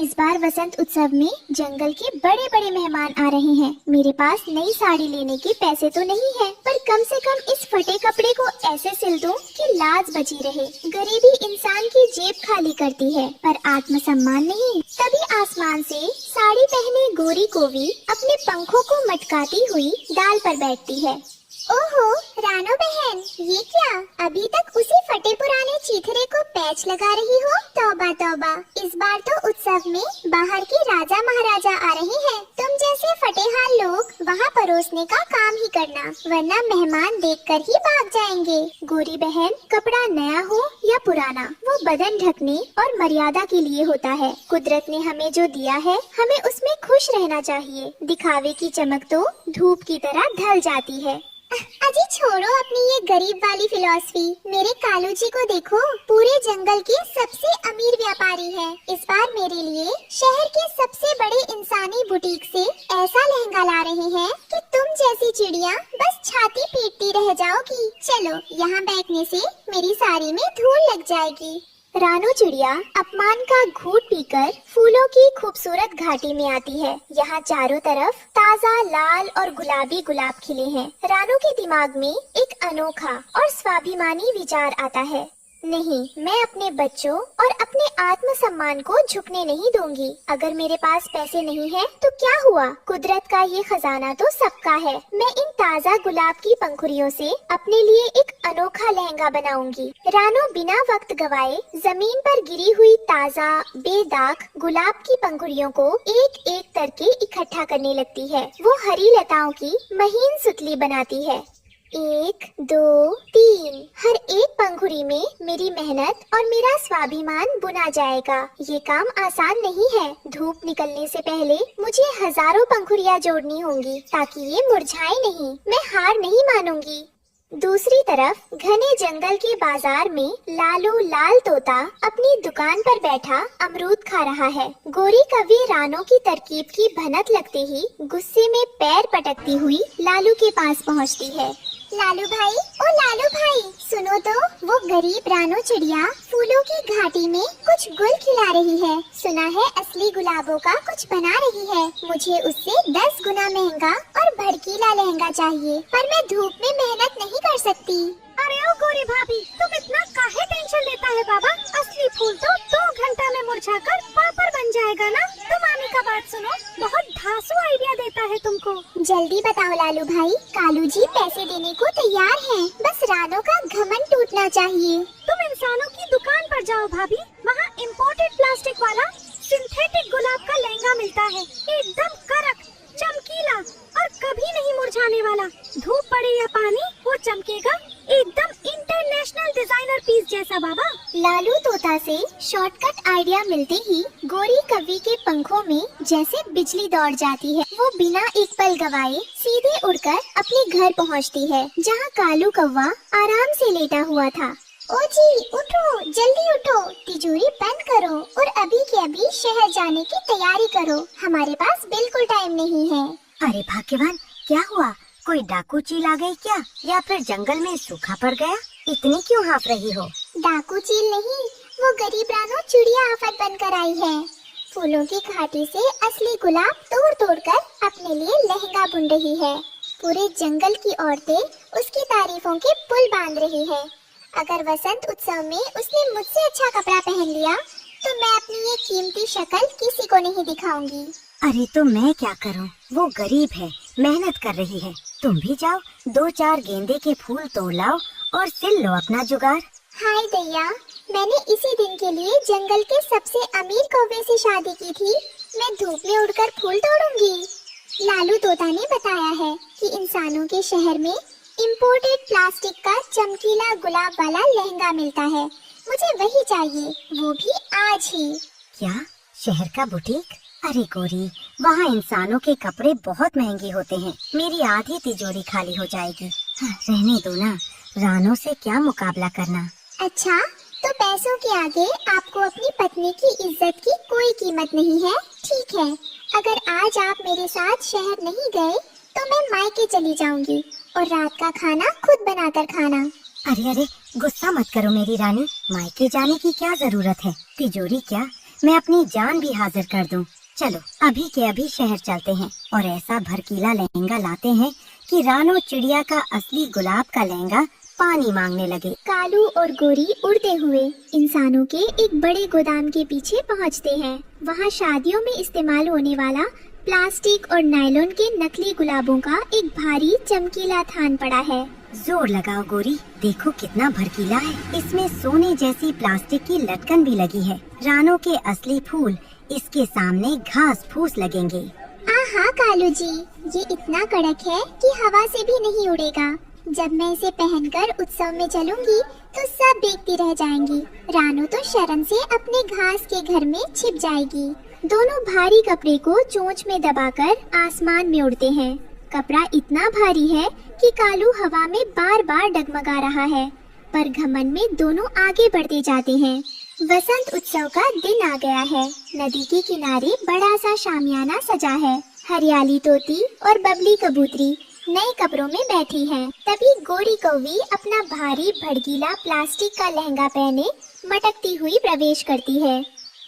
इस बार वसंत उत्सव में जंगल के बड़े बड़े मेहमान आ रहे हैं। मेरे पास नई साड़ी लेने के पैसे तो नहीं है, पर कम से कम इस फटे कपड़े को ऐसे सिल दूं कि लाज बची रहे। गरीबी इंसान की जेब खाली करती है, पर आत्मसम्मान नहीं। तभी आसमान से साड़ी पहने गोरी कोवी अपने पंखों को मटकाती हुई डाल पर बैठती है। ओहो रानो बहन, ये क्या अभी तक उसी फटे पुराने चीथड़े को पैच लगा रही हो? तौबा तौबा, इस बार तो उत्सव में बाहर के राजा महाराजा आ रहे हैं। तुम जैसे फटेहाल लोग वहाँ परोसने का काम ही करना, वरना मेहमान देखकर ही भाग जाएंगे। गोरी बहन, कपड़ा नया हो या पुराना, वो बदन ढकने और मर्यादा के लिए होता है। कुदरत ने हमें जो दिया है, हमें उसमें खुश रहना चाहिए। दिखावे की चमक तो धूप की तरह ढल जाती है। अजी छोड़ो अपनी ये गरीब वाली फिलॉसफी। मेरे कालू जी को देखो, पूरे जंगल के सबसे अमीर व्यापारी है। इस बार मेरे लिए शहर के सबसे बड़े इंसानी बुटीक से ऐसा लहंगा ला रहे हैं कि तुम जैसी चिड़िया बस छाती पीटती रह जाओगी। चलो, यहाँ बैठने से मेरी साड़ी में धूल लग जाएगी। रानो चिड़िया अपमान का घूंट पीकर फूलों की खूबसूरत घाटी में आती है। यहाँ चारों तरफ ताज़ा लाल और गुलाबी गुलाब खिले हैं। रानो के दिमाग में एक अनोखा और स्वाभिमानी विचार आता है। नहीं, मैं अपने बच्चों और अपने आत्मसम्मान को झुकने नहीं दूंगी। अगर मेरे पास पैसे नहीं हैं, तो क्या हुआ? कुदरत का ये खजाना तो सबका है। मैं इन ताज़ा गुलाब की पंखुड़ियों से अपने लिए एक अनोखा लहंगा बनाऊंगी। रानो बिना वक्त गवाए जमीन पर गिरी हुई ताज़ा बेदाग गुलाब की पंखुड़ियों को एक एक करके इकट्ठा करने लगती है। वो हरी लताओं की महीन सुतली बनाती है। 1, 2, 3, हर एक पंखुड़ी में मेरी मेहनत और मेरा स्वाभिमान बुना जाएगा। ये काम आसान नहीं है। धूप निकलने से पहले मुझे हजारों पंखुड़ियाँ जोड़नी होंगी ताकि ये मुरझाए नहीं। मैं हार नहीं मानूंगी। दूसरी तरफ घने जंगल के बाजार में लालू लाल तोता अपनी दुकान पर बैठा अमरूद खा रहा है। गोरी कवि रानो की तरकीब की भनक लगते ही गुस्से में पैर पटकती हुई लालू के पास पहुंचती है। लालू भाई, ओ लालू भाई, सुनो तो, वो गरीब रानो चिड़िया फूलों की घाटी में कुछ गुल खिला रही है। सुना है असली गुलाबों का कुछ बना रही है। मुझे उससे 10 गुना महंगा और भड़कीला लहंगा चाहिए, पर मैं धूप में मेहनत नहीं कर सकती। अरे ओ गोरी भाभी, तुम इतना काहे टेंशन लेता है बाबा? असली फूल तो 2 घंटा में मुरझाकर पापड़ बन जाएगा ना। तुम आमी का बात सुनो, बहुत धांसू आइडिया देता है तुमको। जल्दी बताओ लालू भाई, कालू जी पैसे देने को तैयार हैं। बस रानो का घमंड टूटना चाहिए। तुम इंसानों की दुकान पर जाओ भाभी, वहाँ इम्पोर्टेड प्लास्टिक वाला सिंथेटिक गुलाब का लहंगा मिलता है। एकदम कड़क, चमकीला और कभी नहीं मुरझाने वाला। धूप पड़े या पानी, वो चमकेगा। एकदम इंटरनेशनल डिजाइनर पीस जैसा बाबा। लालू तोता से शॉर्टकट आइडिया मिलते ही गोरी कवि के पंखों में जैसे बिजली दौड़ जाती है। वो बिना एक पल गवाए सीधे उड़कर अपने घर पहुंचती है, जहां कालू कौवा आराम से लेटा हुआ था। ओ जी उठो, जल्दी उठो, तिजोरी बंद करो और अभी के अभी शहर जाने की तैयारी करो। हमारे पास बिल्कुल टाइम नहीं है। अरे भाग्यवान, क्या हुआ? कोई डाकू चील आ गई क्या, या फिर जंगल में सूखा पड़ गया? इतनी क्यों हाँफ रही हो? डाकू चील नहीं, वो गरीब रानो चिड़िया आफत बनकर आई है। फूलों की घाटी से असली गुलाब तोड़ तोड़ कर अपने लिए लहंगा बुन रही है। पूरे जंगल की औरतें उसकी तारीफों के पुल बांध रही है। अगर वसंत उत्सव में उसने मुझसे अच्छा कपड़ा पहन लिया, तो मैं अपनी ये कीमती शक्ल किसी को नहीं दिखाऊंगी। अरे तो मैं क्या करूं? वो गरीब है, मेहनत कर रही है। तुम भी जाओ, 2-4 गेंदे के फूल तोड़ लाओ और सिल लो अपना जुगाड़। हाय दैया, मैंने इसी दिन के लिए जंगल के सबसे अमीर कौवे से शादी की थी। मैं धूप में उड़कर फूल तोड़ूंगी। लालू तोता ने बताया है कि इंसानों के शहर में इम्पोर्टेड प्लास्टिक का चमकीला गुलाब वाला लहंगा मिलता है। मुझे वही चाहिए, वो भी आज ही। क्या? शहर का बुटीक? अरे गोरी, वहाँ इंसानों के कपड़े बहुत महंगे होते हैं। मेरी आधी तिजोरी खाली हो जाएगी। रहने दो ना, रानो से क्या मुकाबला करना। अच्छा, तो पैसों के आगे आपको अपनी पत्नी की इज्जत की कोई कीमत नहीं है। ठीक है, अगर आज आप मेरे साथ शहर नहीं गए, तो मैं मायके चली जाऊंगी और रात का खाना खुद बनाकर खाना। अरे अरे, गुस्सा मत करो मेरी रानी, मायके जाने की क्या जरूरत है? तिजोरी क्या, मैं अपनी जान भी हाजिर कर दूं। चलो अभी के अभी शहर चलते हैं और ऐसा भड़कीला लहंगा लाते हैं कि रानो चिड़िया का असली गुलाब का लहंगा पानी मांगने लगे। कालू और गोरी उड़ते हुए इंसानों के एक बड़े गोदाम के पीछे पहुंचते हैं। वहां शादियों में इस्तेमाल होने वाला प्लास्टिक और नायलॉन के नकली गुलाबों का एक भारी चमकीला थान पड़ा है। जोर लगाओ गोरी, देखो कितना भड़कीला है। इसमें सोने जैसी प्लास्टिक की लटकन भी लगी है। रानो के असली फूल इसके सामने घास फूस लगेंगे। आहा कालू जी, ये इतना कड़क है कि हवा से भी नहीं उड़ेगा। जब मैं इसे पहनकर उत्सव में चलूंगी तो सब देखती रह जाएंगी। रानो तो शर्म से अपने घास के घर में छिप जाएगी। दोनों भारी कपड़े को चोंच में दबाकर आसमान में उड़ते हैं। कपड़ा इतना भारी है कि कालू हवा में बार बार डगमगा रहा है, पर घमंड में दोनों आगे बढ़ते जाते हैं। वसंत उत्सव का दिन आ गया है। नदी के किनारे बड़ा सा शामियाना सजा है। हरियाली तोती और बबली कबूतरी नए कपड़ों में बैठी हैं। तभी गोरी कौवी अपना भारी भड़कीला प्लास्टिक का लहंगा पहने मटकती हुई प्रवेश करती है।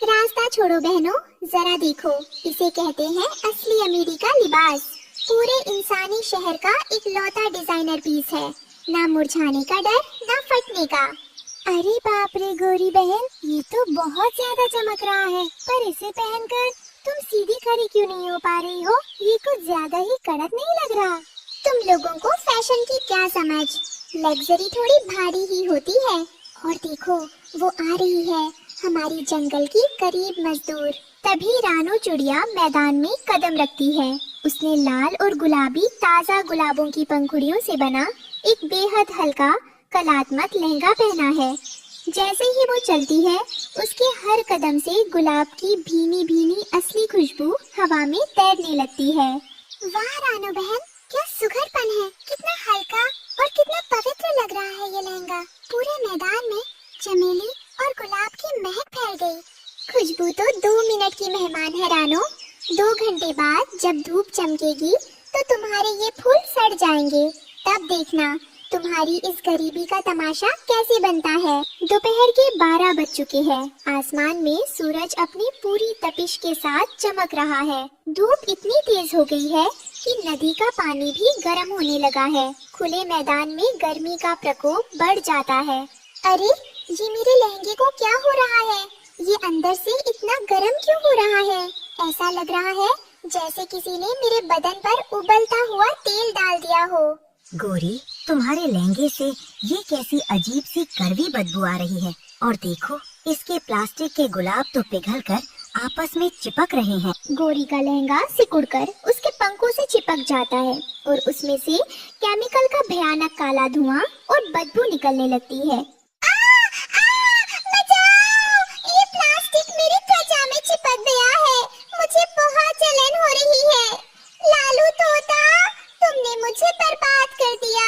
रास्ता छोड़ो बहनों, जरा देखो, इसे कहते हैं असली अमीरी का लिबास। पूरे इंसानी शहर का इकलौता डिजाइनर पीस है। ना मुरझाने का डर, ना फटने का। अरे बाप रे गोरी बहन, ये तो बहुत ज्यादा चमक रहा है। पर इसे पहनकर तुम सीधी खड़ी क्यों नहीं हो पा रही हो? ये कुछ ज्यादा ही कड़क नहीं लग रहा? तुम लोगों को फैशन की क्या समझ, लग्जरी थोड़ी भारी ही होती है। और देखो, वो आ रही है हमारी जंगल की गरीब मजदूर। तभी रानो चिड़िया मैदान में कदम रखती है। उसने लाल और गुलाबी ताजा गुलाबों की पंखुड़ियों से बना एक बेहद हल्का कलात्मक लहंगा पहना है। जैसे ही वो चलती है, उसके हर कदम से गुलाब की भीनी भीनी असली खुशबू हवा में तैरने लगती है। वाह रानो बहन, क्या सुघड़पन है, कितना हल्का और कितना पवित्र लग रहा है ये लहंगा। पूरे मैदान में चमेली और गुलाब की महक फैल गई। खुशबू तो 2 मिनट की मेहमान है रानो। 2 घंटे बाद जब धूप चमकेगी तो तुम्हारे ये फूल सड़ जाएंगे। तब देखना तुम्हारी इस गरीबी का तमाशा कैसे बनता है। दोपहर के 12 बज चुके हैं। आसमान में सूरज अपनी पूरी तपिश के साथ चमक रहा है। धूप इतनी तेज हो गई है कि नदी का पानी भी गर्म होने लगा है। खुले मैदान में गर्मी का प्रकोप बढ़ जाता है। अरे, ये मेरे लहंगे को क्या हो रहा है? ये अंदर से इतना गर्म क्यों हो रहा है? ऐसा लग रहा है जैसे किसी ने मेरे बदन पर उबलता हुआ तेल डाल दिया हो। गोरी, तुम्हारे लहंगे से ये कैसी अजीब सी कड़वी बदबू आ रही है। और देखो, इसके प्लास्टिक के गुलाब तो पिघलकर आपस में चिपक रहे हैं। गोरी का लहंगा सिकुड़कर उसके पंखों से चिपक जाता है और उसमें से केमिकल का भयानक काला धुआं और बदबू निकलने लगती है। बचाओ! ये प्लास्टिक मेरी त्वचा में चिपक गया है। मुझे बहुत जलन हो रही है। लालू तोता, तुमने मुझे बर्बाद कर दिया।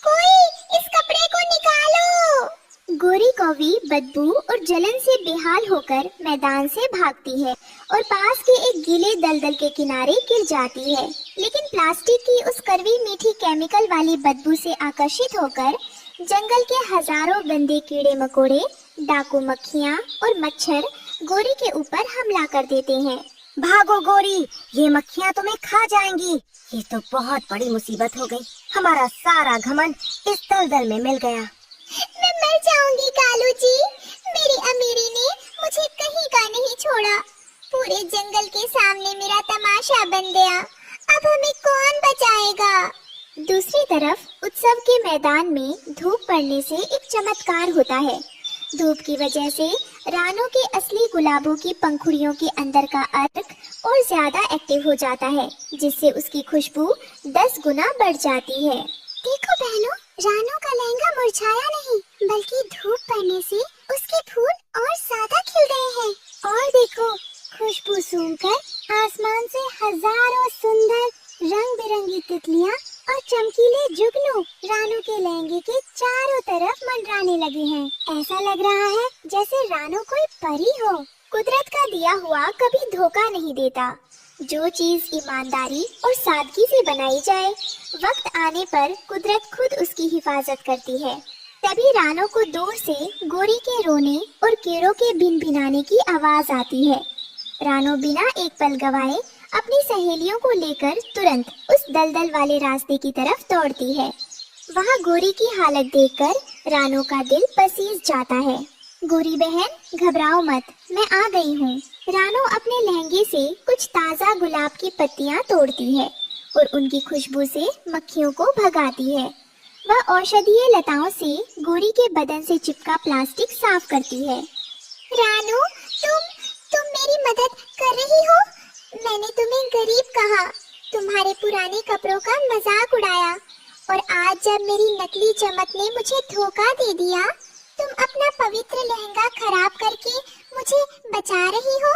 कोई इस कपड़े को निकालो। गोरी कौवी बदबू और जलन से बेहाल होकर मैदान से भागती है और पास के एक गीले दलदल के किनारे गिर जाती है। लेकिन प्लास्टिक की उस कड़वी मीठी केमिकल वाली बदबू से आकर्षित होकर जंगल के हजारों गंदे कीड़े मकोड़े, डाकू मक्खियाँ और मच्छर गोरी के ऊपर हमला कर देते हैं। भागो गोरी, ये मक्खियाँ तुम्हें खा जाएंगी। ये तो बहुत बड़ी मुसीबत हो गई। हमारा सारा घमंड इस दलदल में मिल गया। मैं मर जाऊंगी कालू जी। मेरी अमीरी ने मुझे कहीं का नहीं छोड़ा। पूरे जंगल के सामने मेरा तमाशा बन गया। अब हमें कौन बचाएगा? दूसरी तरफ उत्सव के मैदान में धूप पड़ने से एक चमत्कार होता है। धूप की वजह से रानो के असली गुलाबों की पंखुड़ियों के अंदर का अर्क और ज्यादा एक्टिव हो जाता है, जिससे उसकी खुशबू 10 गुना बढ़ जाती है। देखो बहनों, रानो का लहंगा मुरझाया नहीं, बल्कि धूप पड़ने से उसके फूल और ज्यादा खिल गए हैं। और देखो, खुशबू सूंघकर आसमान से हजारों सुंदर रंग बिरंगी तितलियाँ और चमकीले जुगनू रानो के लहंगे के चारों तरफ मंडराने लगे हैं। ऐसा लग रहा है जैसे रानो कोई परी हो। कुदरत का दिया हुआ कभी धोखा नहीं देता। जो चीज ईमानदारी और सादगी से बनाई जाए, वक्त आने पर कुदरत खुद उसकी हिफाजत करती है। तभी रानो को दूर से गोरी के रोने और कीड़ों के भिनभिनाने की आवाज आती है। रानो बिना एक पल गवाए अपनी सहेलियों को लेकर तुरंत उस दलदल वाले रास्ते की तरफ दौड़ती है। वहाँ गोरी की हालत देखकर रानो का दिल पसीज जाता है। गोरी बहन, घबराओ मत, मैं आ गई हूँ। रानो अपने लहंगे से कुछ ताज़ा गुलाब की पत्तियाँ तोड़ती है और उनकी खुशबू से मक्खियों को भगाती है। वह औषधीय लताओं से गोरी के बदन से चिपका प्लास्टिक साफ करती है। रानो, तुम मेरी मदद कर रही हो? मैंने तुम्हें गरीब कहा, तुम्हारे पुराने कपड़ों का मजाक उड़ाया और आज जब मेरी नकली चमक ने मुझे धोखा दे दिया, तुम अपना पवित्र लहंगा खराब करके मुझे बचा रही हो।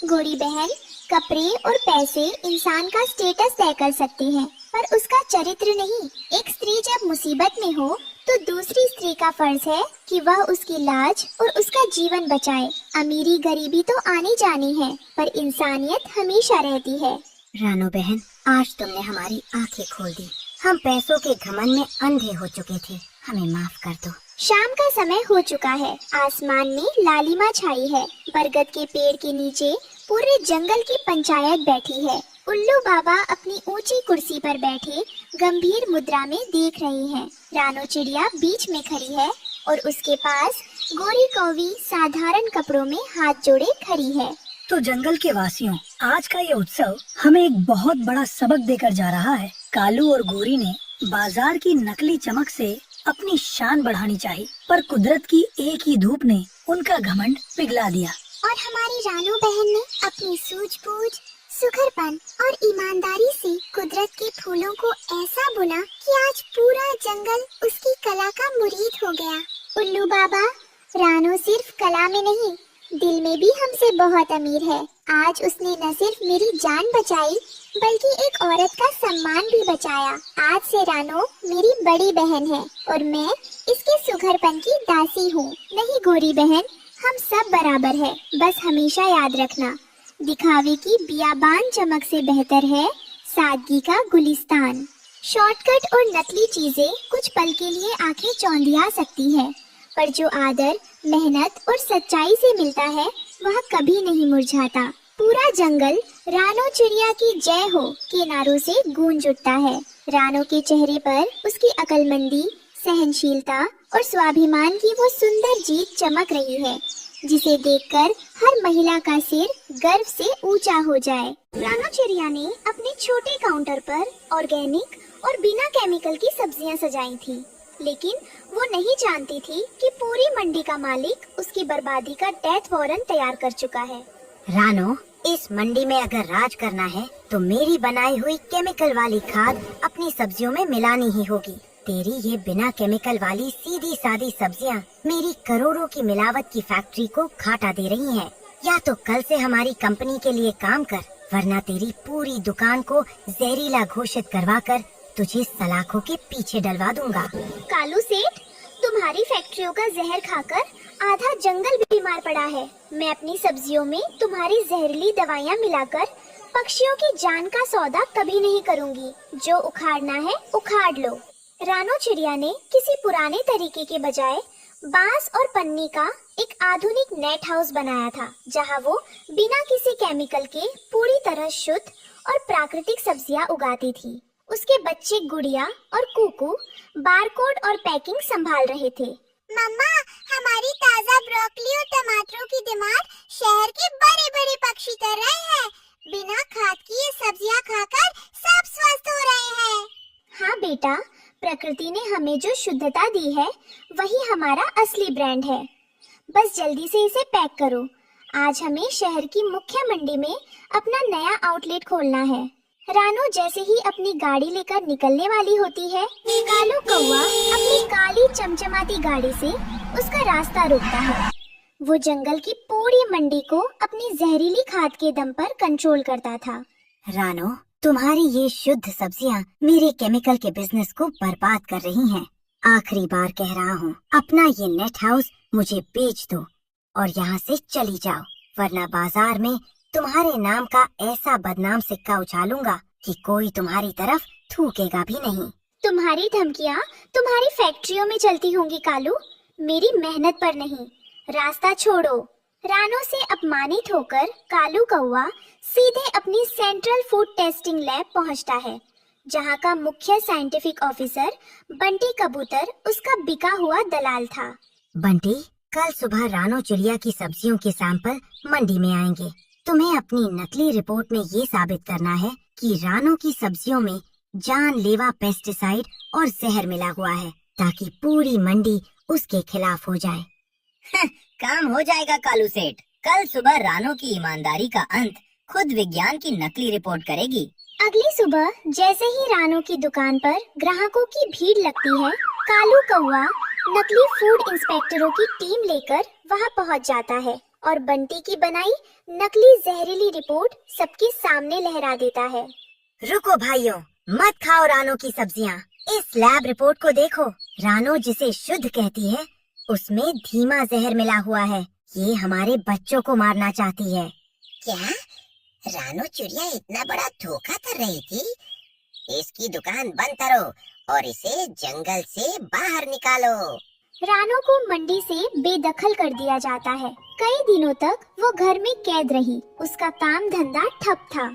गोरी बहन, कपड़े और पैसे इंसान का स्टेटस तय कर सकते हैं, पर उसका चरित्र नहीं। एक स्त्री जब मुसीबत में हो तो दूसरी स्त्री का फर्ज है कि वह उसकी लाज और उसका जीवन बचाए। अमीरी गरीबी तो आनी जानी है, पर इंसानियत हमेशा रहती है। रानो बहन, आज तुमने हमारी आंखें खोल दी। हम पैसों के घमंड में अंधे हो चुके थे, हमें माफ कर दो। शाम का समय हो चुका है। आसमान में लालिमा छाई है। बरगद के पेड़ के नीचे पूरे जंगल की पंचायत बैठी है। उल्लू बाबा अपनी ऊंची कुर्सी पर बैठे गंभीर मुद्रा में देख रहे हैं। रानो चिड़िया बीच में खड़ी है और उसके पास गोरी कौवी साधारण कपड़ों में हाथ जोड़े खड़ी है। तो जंगल के वासियों, आज का ये उत्सव हमें एक बहुत बड़ा सबक देकर जा रहा है। कालू और गोरी ने बाजार की नकली चमक से अपनी शान बढ़ानी चाहिए, पर कुदरत की एक ही धूप ने उनका घमंड पिघला दिया। और हमारी रानो बहन ने अपनी सूझबूझ, सुघरपन और ईमानदारी से कुदरत के फूलों को ऐसा बुना कि आज पूरा जंगल उसकी कला का मुरीद हो गया। उल्लू बाबा, रानो सिर्फ कला में नहीं, दिल में भी हमसे बहुत अमीर है। आज उसने न सिर्फ मेरी जान बचाई, बल्कि एक औरत का सम्मान भी बचाया। आज से रानो मेरी बड़ी बहन है और मैं इसके सुघरपन की दासी हूँ। नहीं गोरी बहन, हम सब बराबर है। बस हमेशा याद रखना, दिखावे की बियाबान चमक से बेहतर है सादगी का गुलिस्तान। शॉर्टकट और नकली चीजें कुछ पल के लिए आंखें चौंधिया सकती है, पर जो आदर, मेहनत और सच्चाई से मिलता है वह कभी नहीं मुरझाता। पूरा जंगल रानो चिड़िया की जय हो के नारों से गूंज उठता है। रानो के चेहरे पर उसकी अक्लमंदी, सहनशीलता और स्वाभिमान की वो सुंदर जीत चमक रही है, जिसे देखकर हर महिला का सिर गर्व से ऊंचा हो जाए। रानो चिड़िया ने अपने छोटे काउंटर पर ऑर्गेनिक और बिना केमिकल की सब्जियां सजाई थी, लेकिन वो नहीं जानती थी कि पूरी मंडी का मालिक उसकी बर्बादी का डेथ वारंट तैयार कर चुका है। रानो, इस मंडी में अगर राज करना है तो मेरी बनाई हुई केमिकल वाली खाद अपनी सब्जियों में मिलानी ही होगी। तेरी ये बिना केमिकल वाली सीधी सादी सब्जियां मेरी करोड़ों की मिलावट की फैक्ट्री को घाटा दे रही हैं। या तो कल से हमारी कंपनी के लिए काम कर, वरना तेरी पूरी दुकान को जहरीला घोषित करवाकर तुझे सलाखों के पीछे डलवा दूंगा। कालू सेठ, तुम्हारी फैक्ट्रियों का जहर खाकर आधा जंगल बीमार पड़ा है। मैं अपनी सब्जियों में तुम्हारी जहरीली दवाइयाँ मिलाकर पक्षियों की जान का सौदा कभी नहीं करूँगी। जो उखाड़ना है उखाड़ लो। रानो चिड़िया ने किसी पुराने तरीके के बजाय बांस और पन्नी का एक आधुनिक नेट हाउस बनाया था, जहाँ वो बिना किसी केमिकल के पूरी तरह शुद्ध और प्राकृतिक सब्जियाँ उगाती थी। उसके बच्चे गुड़िया और कुकू बारकोड और पैकिंग संभाल रहे थे। मम्मा, हमारी ताजा ब्रोकली और टमाटरों की डिमांड शहर के बड़े बड़े पक्षी कर रहे हैं। बिना खाद की ये सब्जियां खाकर सब स्वस्थ हो रहे हैं। हाँ बेटा, प्रकृति ने हमें जो शुद्धता दी है वही हमारा असली ब्रांड है। बस जल्दी से इसे पैक करो। आज हमें शहर की मुख्य मंडी में अपना नया आउटलेट खोलना है। रानो जैसे ही अपनी गाड़ी लेकर निकलने वाली होती है, कालू कौवा अपनी काली चमचमाती गाड़ी से उसका रास्ता रोकता है। वो जंगल की पूरी मंडी को अपनी जहरीली खाद के दम पर कंट्रोल करता था। रानो, तुम्हारी ये शुद्ध सब्जियां मेरे केमिकल के बिजनेस को बर्बाद कर रही हैं। आखिरी बार कह रहा हूँ, अपना ये नेट हाउस मुझे बेच दो और यहाँ से चली जाओ, वरना बाजार में तुम्हारे नाम का ऐसा बदनाम सिक्का उछालूंगा कि कोई तुम्हारी तरफ थूकेगा भी नहीं। तुम्हारी धमकियाँ तुम्हारी फैक्ट्रियों में चलती होंगी कालू, मेरी मेहनत पर नहीं। रास्ता छोड़ो। रानो से अपमानित होकर कालू कौवा सीधे अपनी सेंट्रल फूड टेस्टिंग लैब पहुंचता है, जहां का मुख्य साइंटिफिक ऑफिसर बंटी कबूतर उसका बिका हुआ दलाल था। बंटी, कल सुबह रानो चिड़िया की सब्जियों के सैंपल मंडी में आएंगे। तुम्हें अपनी नकली रिपोर्ट में ये साबित करना है कि रानो की सब्जियों में जानलेवा पेस्टिसाइड और जहर मिला हुआ है, ताकि पूरी मंडी उसके खिलाफ हो जाए। काम हो जाएगा कालू सेठ। कल सुबह रानो की ईमानदारी का अंत खुद विज्ञान की नकली रिपोर्ट करेगी। अगली सुबह जैसे ही रानो की दुकान पर ग्राहकों की भीड़ लगती है, कालू कौवा नकली फूड इंस्पेक्टरों की टीम लेकर वहां पहुंच जाता है और बंटी की बनाई नकली जहरीली रिपोर्ट सबके सामने लहरा देता है। रुको भाइयों, मत खाओ रानो की सब्जियां। इस लैब रिपोर्ट को देखो। रानो जिसे शुद्ध कहती है, उसमें धीमा जहर मिला हुआ है। ये हमारे बच्चों को मारना चाहती है। क्या रानो चिड़िया इतना बड़ा धोखा कर रही थी? इसकी दुकान बंद करो और इसे जंगल से बाहर निकालो। रानो को मंडी से बेदखल कर दिया जाता है। कई दिनों तक वो घर में कैद रही। उसका काम धंधा ठप था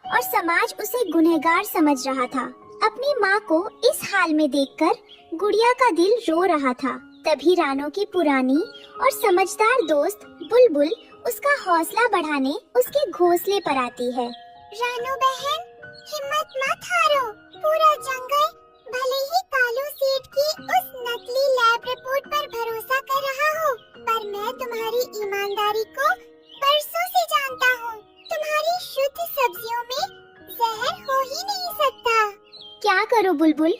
और समाज उसे गुनहगार समझ रहा था। अपनी माँ को इस हाल में देखकर गुड़िया का दिल रो रहा था। तभी रानो की पुरानी और समझदार दोस्त बुलबुल उसका हौसला बढ़ाने उसके घोंसले पर आती है। रानो बहन, हिम्मत मत हारो। पूरा जंगल भले ही कालू सेठ की उस नकली लैब रिपोर्ट पर भरोसा कर रहा हो, पर मैं तुम्हारी ईमानदारी को बरसों से जानता हूँ। तुम्हारी शुद्ध सब्जियों में जहर हो ही नहीं सकता। क्या करूं बुलबुल?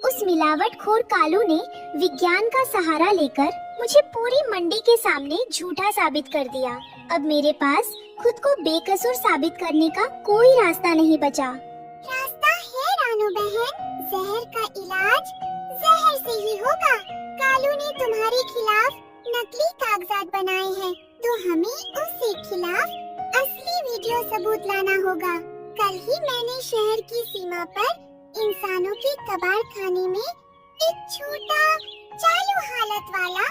उस मिलावटखोर कालू ने विज्ञान का सहारा लेकर मुझे पूरी मंडी के सामने झूठा साबित कर दिया। अब मेरे पास खुद को बेकसूर साबित करने का कोई रास्ता नहीं बचा। रास्ता है रानो बहन। जहर का इलाज जहर से ही होगा। कालू ने तुम्हारे खिलाफ नकली कागजात बनाए हैं, तो हमें उसके खिलाफ असली वीडियो सबूत लाना होगा। कल ही मैंने शहर की सीमा पर इंसानों के कबाड़ खाने में एक छोटा चालू हालत वाला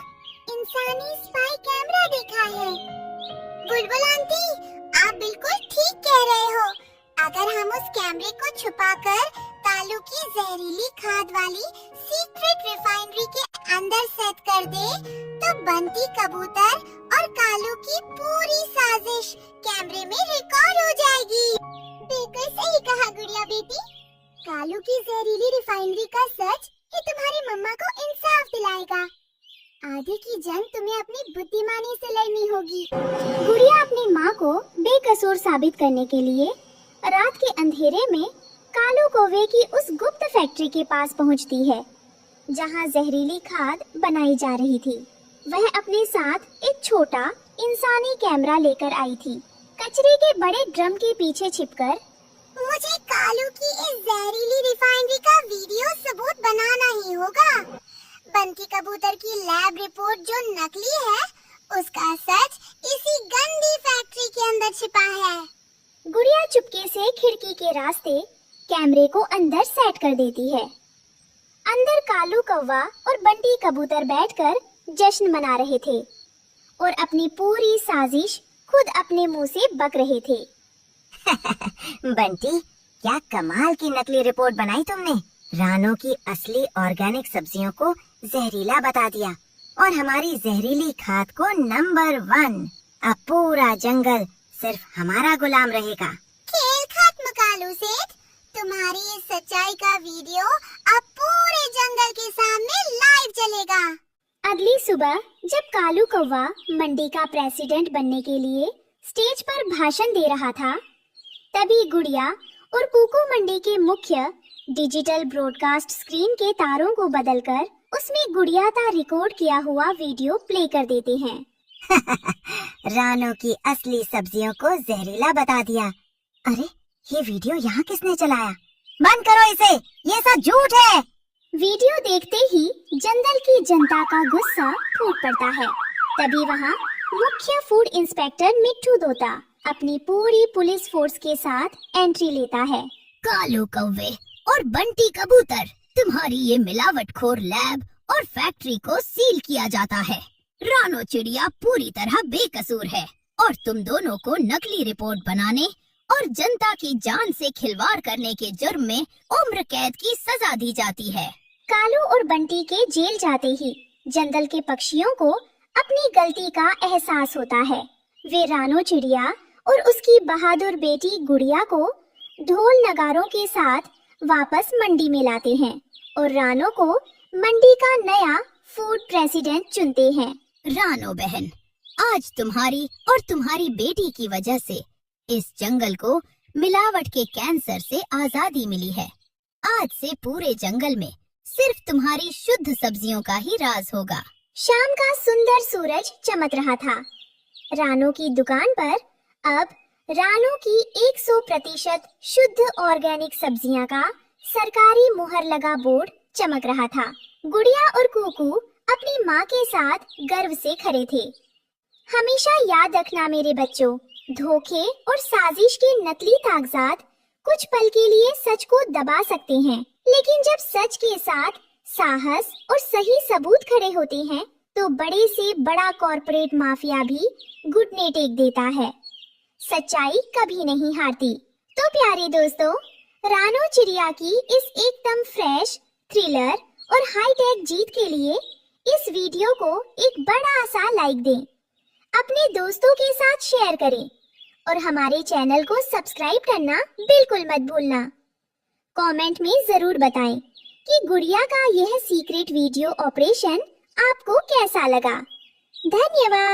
इंसानी स्पाई कैमरा देखा है। बुलबुल आंटी, आप बिल्कुल ठीक कह रहे हो। अगर हम उस कैमरे को छुपाकर कालू की जहरीली खाद वाली सीक्रेट रिफाइनरी के अंदर सेट कर दे, तो बंटी कबूतर और कालू की पूरी साजिश कैमरे में रिकॉर्ड हो जाएगी। बिल्कुल सही कहा गुड़िया बेटी। कालू की जहरीली रिफाइनरी का सच ही तुम्हारी मम्मा को इंसाफ दिलाएगा। आगे की जंग तुम्हें अपनी बुद्धिमानी से लड़नी होगी। गुड़िया अपनी माँ को बेकसूर साबित करने के लिए रात के अंधेरे में कालू कौवे की उस गुप्त फैक्ट्री के पास पहुँचती है, जहाँ जहरीली खाद बनाई जा रही थी। वह अपने साथ एक छोटा इंसानी कैमरा लेकर आई थी। कचरे के बड़े ड्रम के पीछे छिपकर मुझे कालू की इस जहरीली रिफाइनरी का वीडियो सबूत बनाना ही होगा। बंटी कबूतर की लैब रिपोर्ट जो नकली है, उसका सच इसी गंदी फैक्ट्री के अंदर छिपा है। गुड़िया चुपके से खिड़की के रास्ते कैमरे को अंदर सेट कर देती है। अंदर कालू कौवा और बंटी कबूतर बैठकर जश्न मना रहे थे और अपनी पूरी साजिश खुद अपने मुंह से बक रहे थे। बंटी, क्या कमाल की नकली रिपोर्ट बनाई तुमने। रानो की असली ऑर्गेनिक सब्जियों को जहरीला बता दिया और हमारी जहरीली खाद को नंबर 1। अब पूरा जंगल सिर्फ हमारा गुलाम रहेगा। खेल खत्म कालू सेठ। तुम्हारी इस सच्चाई का वीडियो अब पूरे जंगल के सामने लाइव चलेगा। अगली सुबह जब कालू कौवा मंडी का प्रेसिडेंट बनने के लिए स्टेज पर भाषण दे रहा था, तभी गुड़िया और कुकू मंडी के मुख्य डिजिटल ब्रॉडकास्ट स्क्रीन के तारों को बदलकर उसमें गुड़िया का रिकॉर्ड किया हुआ वीडियो प्ले कर देते हैं। रानो की असली सब्जियों को जहरीला बता दिया। अरे, ये वीडियो यहाँ किसने चलाया? बंद करो इसे, ये सब झूठ है। वीडियो देखते ही जंगल की जनता का गुस्सा फूट पड़ता है। तभी वहाँ मुख्य फूड इंस्पेक्टर मिट्ठू तोता अपनी पूरी पुलिस फोर्स के साथ एंट्री लेता है। कालू कौवे और बंटी कबूतर, तुम्हारी ये मिलावटखोर लैब और फैक्ट्री को सील किया जाता है। रानो चिड़िया पूरी तरह बेकसूर है और तुम दोनों को नकली रिपोर्ट बनाने और जनता की जान से खिलवाड़ करने के जुर्म में उम्र कैद की सजा दी जाती है। कालू और बंटी के जेल जाते ही जंगल के पक्षियों को अपनी गलती का एहसास होता है। वे रानो चिड़िया और उसकी बहादुर बेटी गुड़िया को ढोल नगारों के साथ वापस मंडी में लाते हैं और रानो को मंडी का नया फूड प्रेसिडेंट चुनते हैं। रानो बहन, आज तुम्हारी और तुम्हारी बेटी की वजह से इस जंगल को मिलावट के कैंसर से आजादी मिली है। आज से पूरे जंगल में सिर्फ तुम्हारी शुद्ध सब्जियों का ही राज होगा। शाम का सुंदर सूरज चमक रहा था। रानो की दुकान पर अब रानो की 100% शुद्ध ऑर्गेनिक सब्जियां का सरकारी मुहर लगा बोर्ड चमक रहा था। गुड़िया और कुकू अपनी माँ के साथ गर्व से खड़े थे। हमेशा याद रखना मेरे बच्चों, धोखे और साजिश के नकली कागजात कुछ पल के लिए सच को दबा सकते हैं, लेकिन जब सच के साथ साहस और सही सबूत खड़े होते हैं तो बड़े से बड़ा कॉर्पोरेट माफिया भी घुटने टेक देता है। सच्चाई कभी नहीं हारती। तो प्यारे दोस्तों, रानो चिड़िया की इस एकदम फ्रेश, थ्रिलर और हाईटेक जीत के लिए इस वीडियो को एक बड़ा सा लाइक दें, अपने दोस्तों के साथ शेयर करें और हमारे चैनल को सब्सक्राइब करना बिल्कुल मत भूलना। कमेंट में जरूर बताएं कि गुड़िया का यह सीक्रेट वीडियो ऑपरेशन आपको कैसा लगा। धन्यवाद।